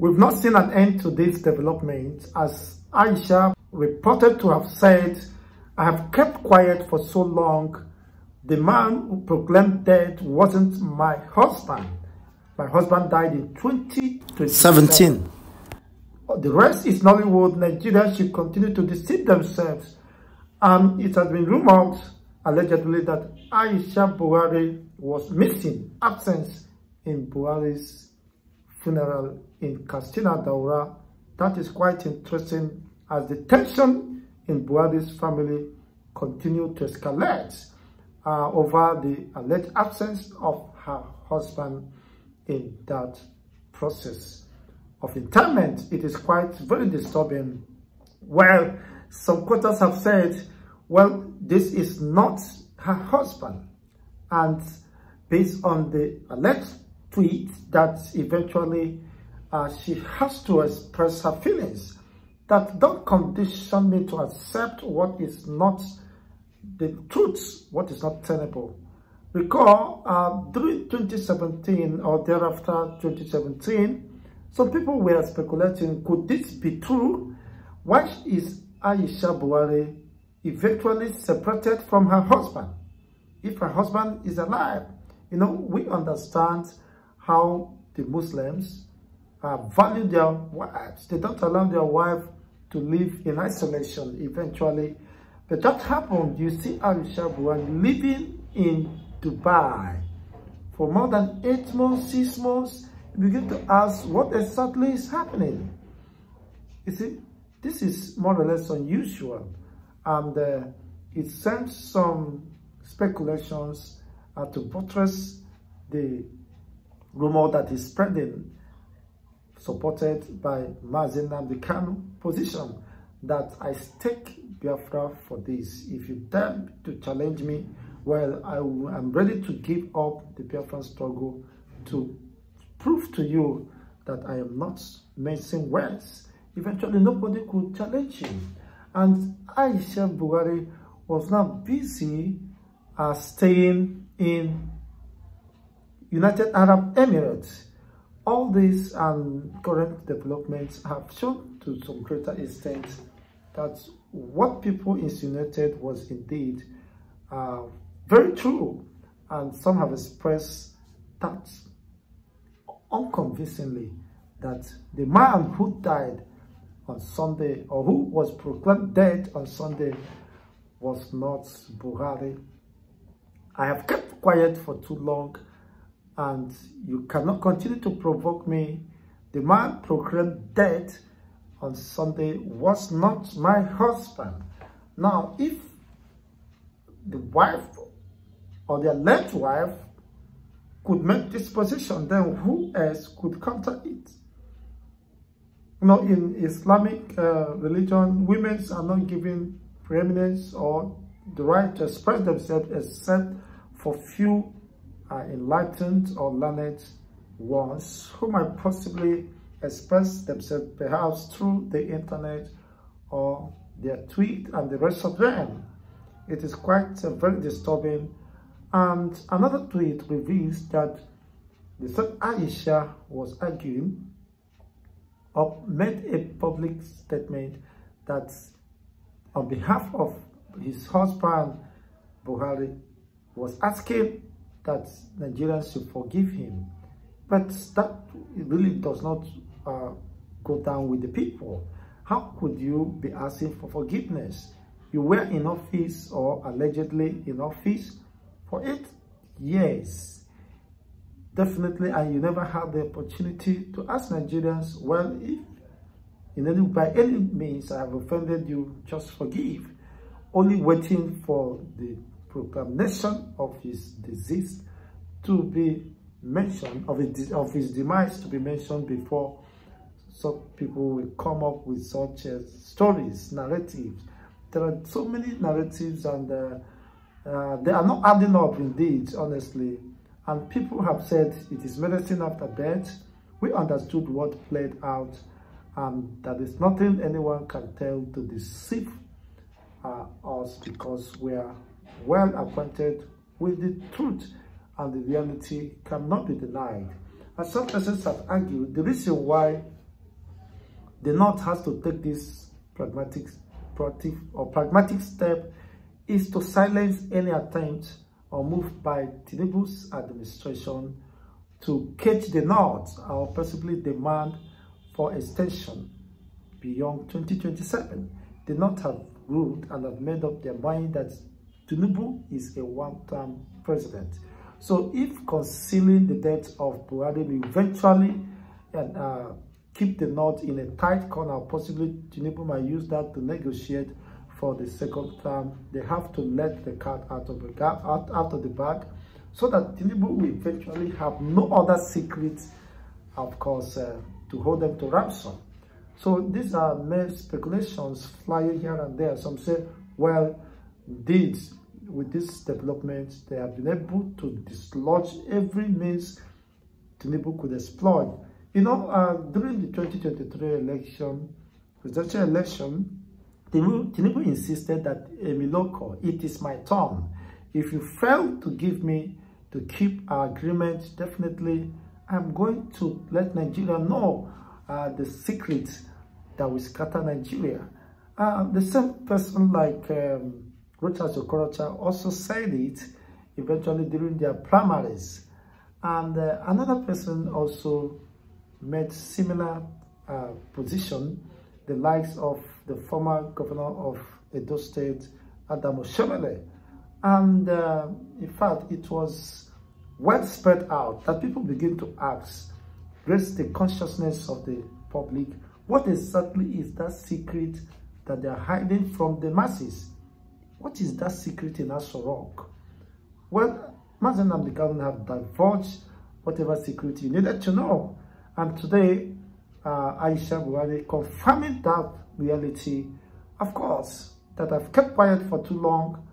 We've not seen an end to this development, as Aisha reported to have said, "I have kept quiet for so long. The man who proclaimed dead wasn't my husband. My husband died in 2017. The rest is Nollywood. Nigeria should continue to deceive themselves." And it has been rumored, allegedly, that Aisha Buhari was missing, absent in Buhari's funeral in Katsina, Daura. That is quite interesting, as the tension in Buhari's family continued to escalate over the alleged absence of her husband in that process of interment. It is quite very disturbing. Well, some quarters have said, well, this is not her husband. And based on the alleged tweet that eventually she has to express her feelings, that don't condition me to accept what is not the truth, what is not tenable. Recall, during 2017 or thereafter 2017, some people were speculating, could this be true? Why is Aisha Buhari eventually separated from her husband? If her husband is alive, you know, we understand how the Muslims value their wives. They don't allow their wife to live in isolation eventually. But that happened. You see Aisha Buhari living in Dubai for more than 8 months, 6 months. You begin to ask what exactly is happening. You see, this is more or less unusual, and it sends some speculations to buttress the rumor that is spreading, supported by Mazi Nnamdi Kanu position, that I stake Biafra for this. If you dare to challenge me, well, I'm ready to give up the Biafran struggle to prove to you that I am not messing words. Eventually, nobody could challenge him. And Aisha Buhari was now busy staying in United Arab Emirates. All these current developments have shown to some greater extent that what people insinuated was indeed very true. And some have expressed that unconvincingly, that the man who died on Sunday, or who was proclaimed dead on Sunday, was not Buhari. I have kept quiet for too long, and you cannot continue to provoke me. The man proclaimed dead on Sunday was not my husband. Now, if the wife or the alleged wife could make this position, then who else could counter it? You know, in Islamic religion, women are not given preeminence or the right to express themselves except for few enlightened or learned ones who might possibly express themselves perhaps through the internet or their tweet and the rest of them. It is quite very disturbing. And another tweet reveals that the said Aisha was arguing or made a public statement that on behalf of his husband Buhari was asking that Nigerians should forgive him. But that really does not go down with the people. How could you be asking for forgiveness? You were in office, or allegedly in office, for 8 years. Definitely, and you never had the opportunity to ask Nigerians, well, if by any means I have offended you, just forgive. Only waiting for the proclamation of his disease to be mentioned, of his demise to be mentioned before some people will come up with such stories, narratives. There are so many narratives, and they are not adding up indeed, honestly. And people have said it is medicine after death. We understood what played out, and that is nothing anyone can tell to deceive us, because we are well acquainted with the truth, and the reality cannot be denied. As some persons have argued, the reason why the North has to take this pragmatic step is to silence any attempt or move by Tinubu's administration to cage the North or possibly demand for extension beyond 2027. The North have ruled and have made up their mind that Tinubu is a one-term president. So if concealing the death of Buhari will eventually keep the North in a tight corner, possibly Tinubu might use that to negotiate for the second term, they have to let the cat out of the bag, so that Tinubu will eventually have no other secrets, of course, to hold them to ransom. So these are mere speculations flying here and there. Some say, well, with this development, they have been able to dislodge every means Tinubu could exploit. You know, during the 2023 presidential election, Tinubu insisted that Emiloko, it is my turn. If you fail to give me to keep our agreement, definitely I'm going to let Nigeria know the secrets that will scatter Nigeria. The same person like Rochas Okorocha also said it eventually during their primaries. And another person also made similar position, the likes of the former governor of Edo State, Adam Oshomole. And in fact, it was well spread out that people begin to ask, raise the consciousness of the public, what exactly is that secret that they are hiding from the masses? What is that secret in Aso Rock? Well, Mazi Nnamdi Kanu have divulged whatever secret you needed to know. And today, Aisha Buhari confirming that reality, of course, that I've kept quiet for too long,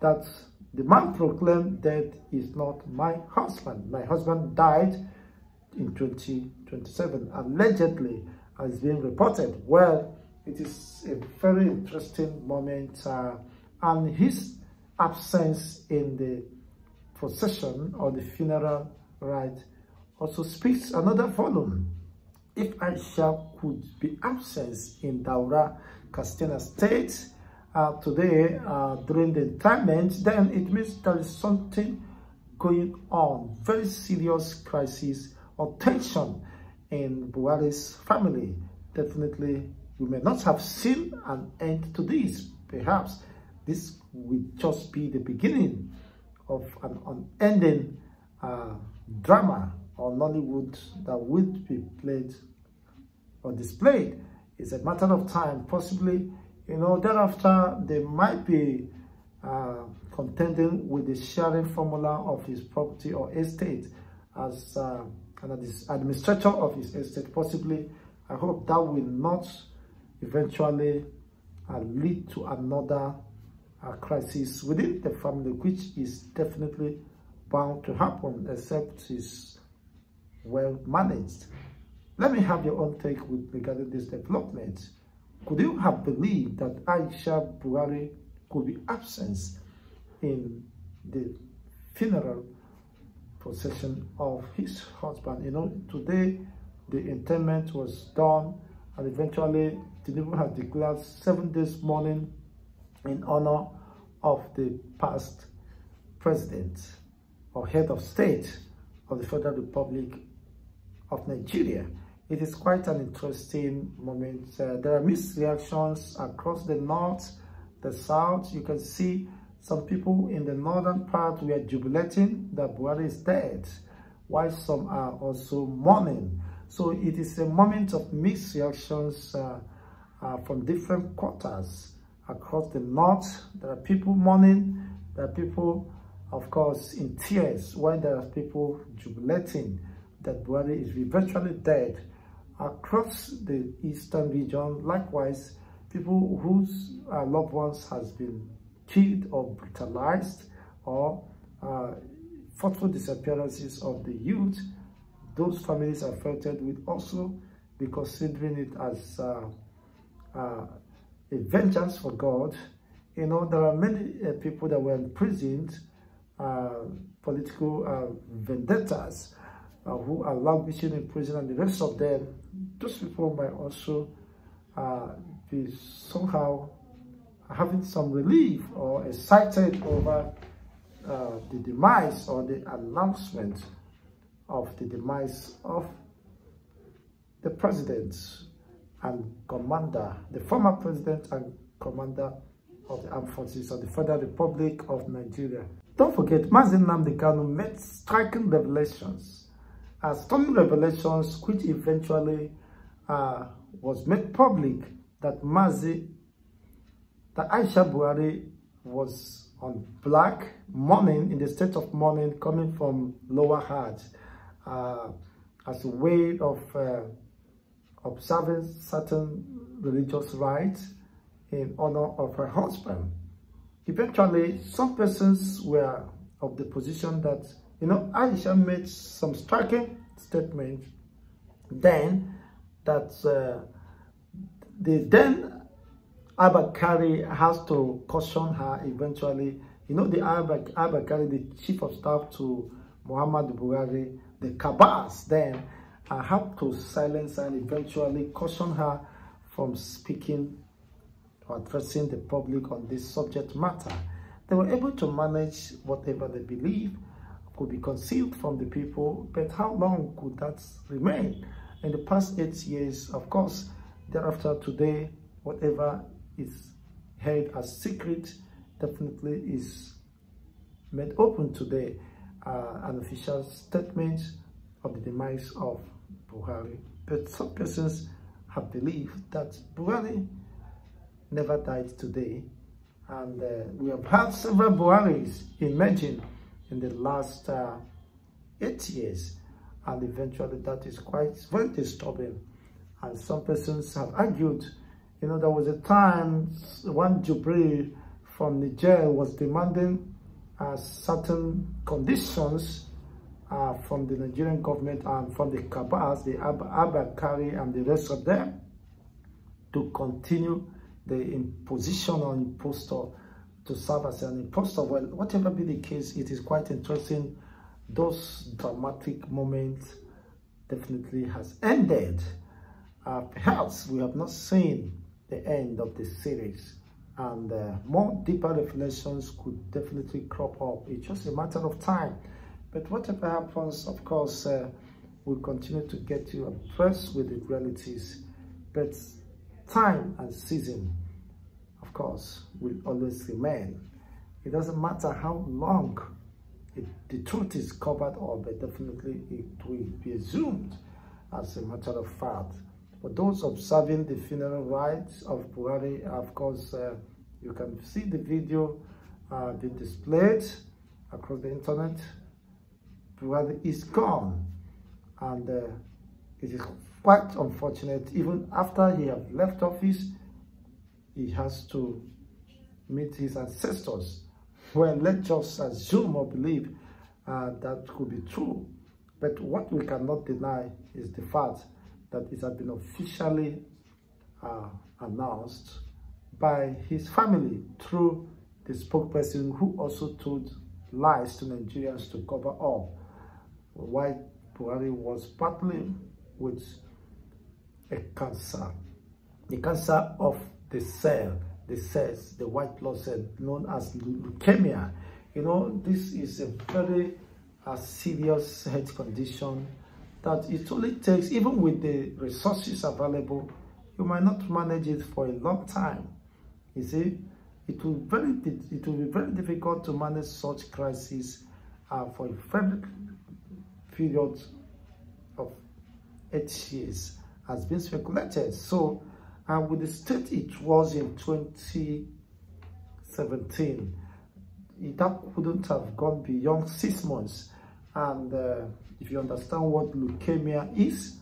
that the man proclaimed dead is not my husband. My husband died in 2027, allegedly, as being reported. Well, it is a very interesting moment, and his absence in the procession or the funeral rite also speaks another volume. If Aisha could be absent in Daura, Katsina State, today during the interment, then it means there is something going on, very serious crisis or tension in Buhari's family. Definitely, we may not have seen an end to this. Perhaps this will just be the beginning of an unending drama or Nollywood that would be played or displayed. It's a matter of time. Possibly, you know, thereafter they might be contending with the sharing formula of his property or estate as an administrator of his estate. Possibly, I hope that will not eventually lead to another crisis within the family, which is definitely bound to happen, except it's well managed. Let me have your own take with regarding this development. Could you have believed that Aisha Buhari could be absent in the funeral procession of his husband? You know, today the interment was done, and eventually Tinubu has declared 7 days mourning in honor of the past president or head of state of the Federal Republic of Nigeria. It is quite an interesting moment. There are mixed reactions across the north, the south. You can see some people in the northern part were jubilating that Buhari is dead, while some are also mourning. So it is a moment of mixed reactions from different quarters across the north. There are people mourning, there are people, of course, in tears, while there are people jubilating that Buhari is virtually dead. Across the eastern region, likewise, people whose loved ones has been killed or brutalized, or forceful disappearances of the youth, those families affected will also be considering it as a vengeance for God. You know, there are many people that were imprisoned, political vendettas, who are languishing in prison, and the rest of them, those people might also be somehow having some relief or excited over the demise or the announcement of the demise of the president and commander, the former president and commander of the armed forces of the Federal Republic of Nigeria. Don't forget, Mazi Nnamdi Kanu made striking revelations, stunning revelations, which eventually was made public, that Aisha Buhari was on black mourning, in the state of mourning, coming from Lower Heart, as a way of observing certain religious rites in honor of her husband. Eventually, some persons were of the position that, Aisha made some striking statements then, that the then Abba-Kyari has to caution her eventually. The Abba-Kyari, the chief of staff to Muhammadu Buhari, the Kabas then, have to silence and eventually caution her from speaking or addressing the public on this subject matter. They were able to manage whatever they believe could be concealed from the people, but how long could that remain? In the past 8 years, of course, thereafter today, whatever is held as secret definitely is made open today. An official statement of the demise of Buhari. But some persons have believed that Buhari never died today, and we have had several Buharis emerging in the last 8 years, and eventually that is very disturbing. And some persons have argued, there was a time one Jubril from Niger was demanding certain conditions from the Nigerian government and from the Kabas, the Abba-Kyari and the rest of them, to continue the imposition on impostor, to serve as an impostor. Well, whatever be the case, it is quite interesting. Those dramatic moments definitely has ended. Perhaps we have not seen the end of the series, and more deeper revelations could definitely crop up. It's just a matter of time. But whatever happens, of course, we'll continue to get you abreast with the realities. But time and season, of course, will always remain. It doesn't matter how long the truth is covered up, but definitely it will be assumed as a matter of fact. For those observing the funeral rites of Buhari, of course, you can see the video being displayed across the internet. Buhari is gone, and it is quite unfortunate. Even after he has left office, he has to meet his ancestors. Well, let's just assume or believe that could be true. But what we cannot deny is the fact that it has been officially announced by his family through the spokesperson, who also told lies to Nigerians to cover up why Buhari was battling with a cancer, the cancer of the cells, the white blood cell, known as leukemia. This is a very serious health condition that it only takes, even with the resources available, you might not manage it for a long time. You see, it will be very difficult to manage such crises for a very period of 8 years, has been speculated. So, with the state it was in 2017, that couldn't have gone beyond 6 months. And if you understand what leukemia is,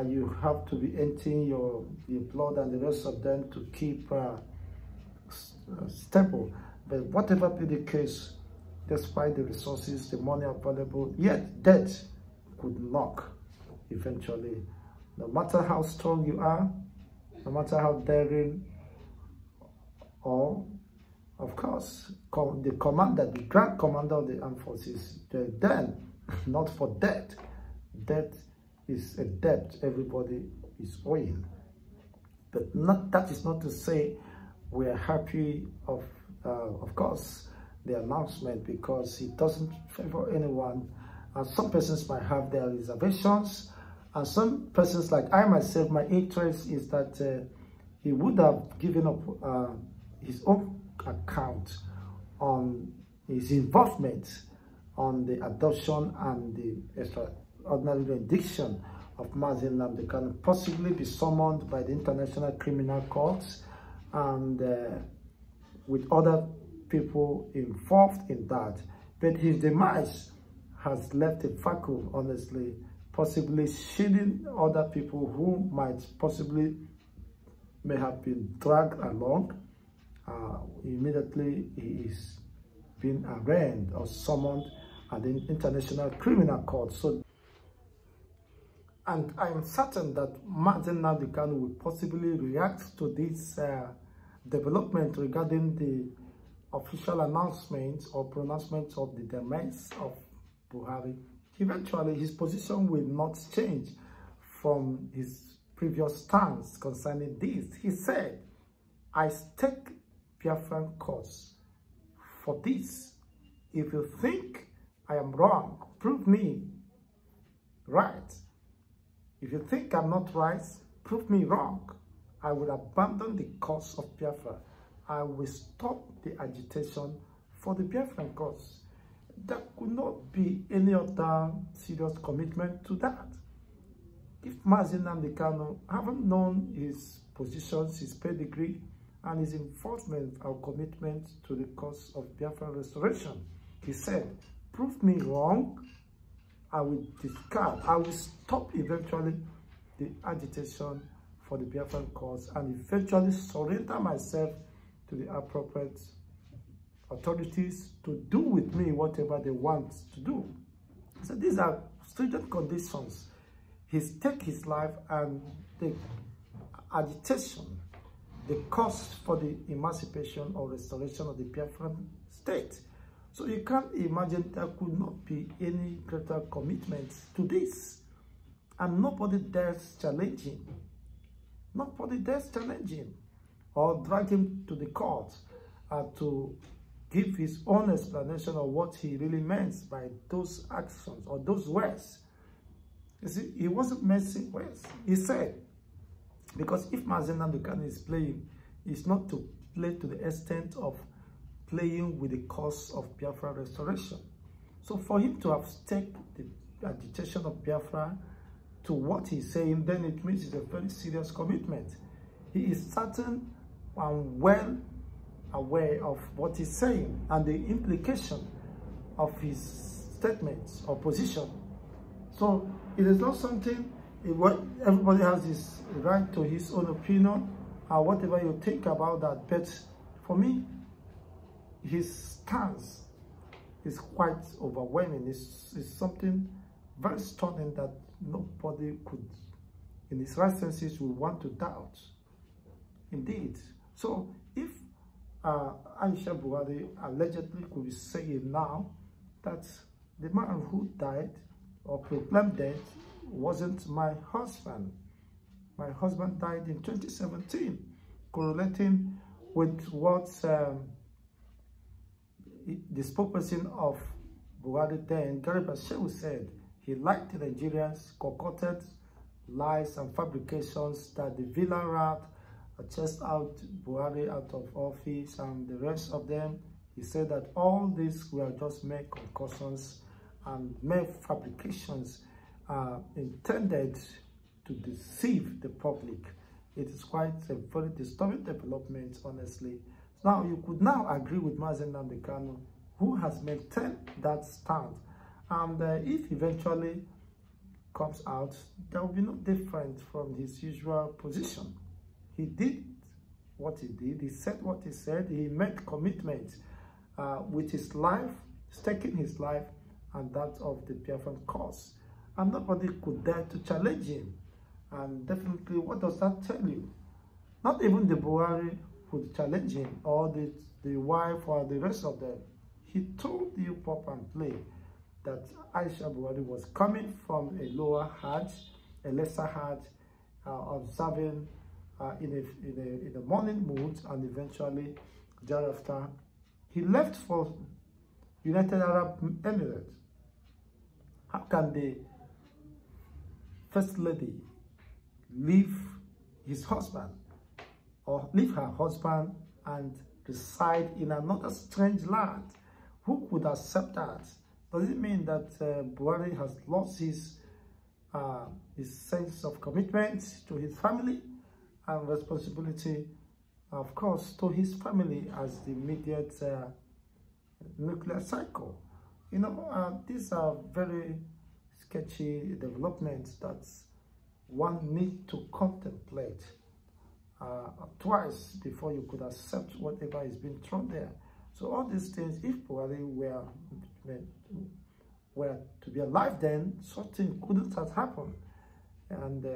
you have to be emptying your blood and the rest of them to keep stable. But whatever be the case, despite the resources, the money available, yet death could knock eventually. No matter how strong you are, no matter how daring, or of course, the commander, the grand commander of the armed forces, then not for death. Death is a debt everybody is owing. But not, that is not to say we are happy of course, the announcement, because it doesn't favor anyone. Some persons might have their reservations, and some persons, like I myself, my interest is that he would have given up his own account on his involvement on the adoption and the extraordinary rendition of Mazi Nnamdi Kanu, possibly be summoned by the International Criminal Court and with other people involved in that. But his demise has left a vacuum, honestly, possibly shielding other people who might possibly may have been dragged along. Immediately he is being arraigned or summoned at the International Criminal Court. So, and I am certain that Mazi Nnamdi Kanu will possibly react to this development regarding the official announcement or pronouncement of the demise of Buhari. Eventually, his position will not change from his previous stance concerning this. He said, I stake Biafran cause for this. If you think I am wrong, prove me right. If you think I'm not right, prove me wrong. I will abandon the cause of Biafra. I will stop the agitation for the Biafran cause. There could not be any other serious commitment to that. If Mazi Nnamdi Kanu, having known his positions, his pedigree, and his involvement or commitment to the cause of Biafran restoration, he said, prove me wrong, I will discard, I will stop eventually the agitation for the Biafran cause and eventually surrender myself to the appropriate authorities to do with me whatever they want to do. So these are stringent conditions. He staked his life and the agitation, the cost for the emancipation or restoration of the Biafran state. So you can't imagine there could not be any greater commitment to this. And nobody dares challenge him. Nobody dares challenge him or drag him to the court to give his own explanation of what he really meant by those actions or those words. You see, he wasn't messing words. He said, because if Mazi Nnamdi Kanu is playing, it's not to play to the extent of playing with the cause of Biafra restoration. So for him to have staked the agitation of Biafra to what he's saying, then it means it's a very serious commitment. He is certain and well aware of what he's saying and the implication of his statements or position. So it is not something, everybody has his right to his own opinion or whatever you think about that. But for me, his stance is quite overwhelming. It's something very stunning that nobody could, in his right senses, would want to doubt. Indeed. So if Aisha Buhari allegedly could be saying now that the man who died or proclaimed dead wasn't my husband. My husband died in 2017, correlating with what the spokesperson of Buhari then, Garba Shehu, said. He liked the Nigerians concocted lies and fabrications that the villain rat chased out Buhari out of office and the rest of them. He said that all these were just mere concoctions and mere fabrications intended to deceive the public. It is quite a very disturbing development, honestly. Now, you could now agree with Mazi Nnamdi Kanu, who has maintained that stand. And if eventually comes out, there will be no different from his usual position. He did what he did, he said what he said, he made commitments with his life, staking his life and that of the Biafran cause. And nobody could dare to challenge him. And definitely, what does that tell you? Not even the Buhari would challenge him, or the wife or the rest of them. He told you pop and play that Aisha Buhari was coming from a lower Hajj, a lesser Hajj, observing in a morning mood, and eventually thereafter he left for United Arab Emirates. How can the First Lady leave his husband or leave her husband and reside in another strange land? Who could accept that? Does it mean that Buhari has lost his sense of commitment to his family and responsibility, of course, to his family as the immediate nuclear cycle? You know, these are very sketchy developments that one needs to contemplate twice before you could accept whatever is being thrown there. So all these things, if Buhari were to be alive then, something couldn't have happened. And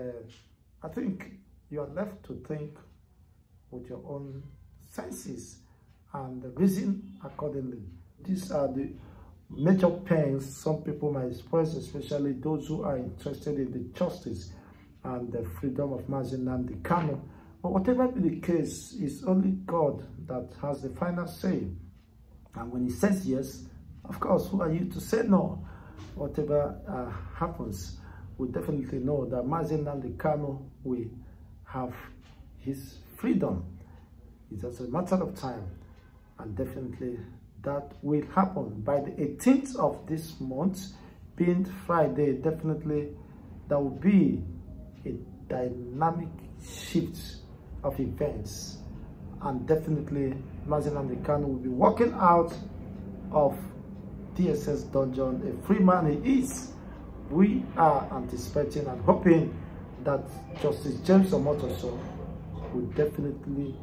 I think you are left to think with your own senses and reason accordingly. These are the major pains some people might express, especially those who are interested in the justice and the freedom of Mazi Nnamdi Kanu. But whatever be the case, it's only God that has the final say. And when he says yes, of course, who are you to say no? Whatever happens, we definitely know that Mazi Nnamdi Kanu will have his freedom. It's just a matter of time, and definitely that will happen by the 18th of this month, being Friday. Definitely there will be a dynamic shift of events, and definitely Mazi Nnamdi Kanu will be walking out of DSS dungeon a free man he is. We are anticipating and hoping that Justice James Omotoso will definitely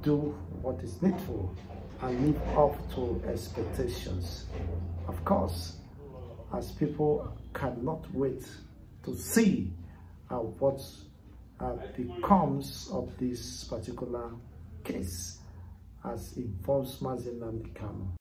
do what is needful and live up to expectations. Of course, as people cannot wait to see what becomes of this particular case as it involves Mazi Nnamdi Kanu.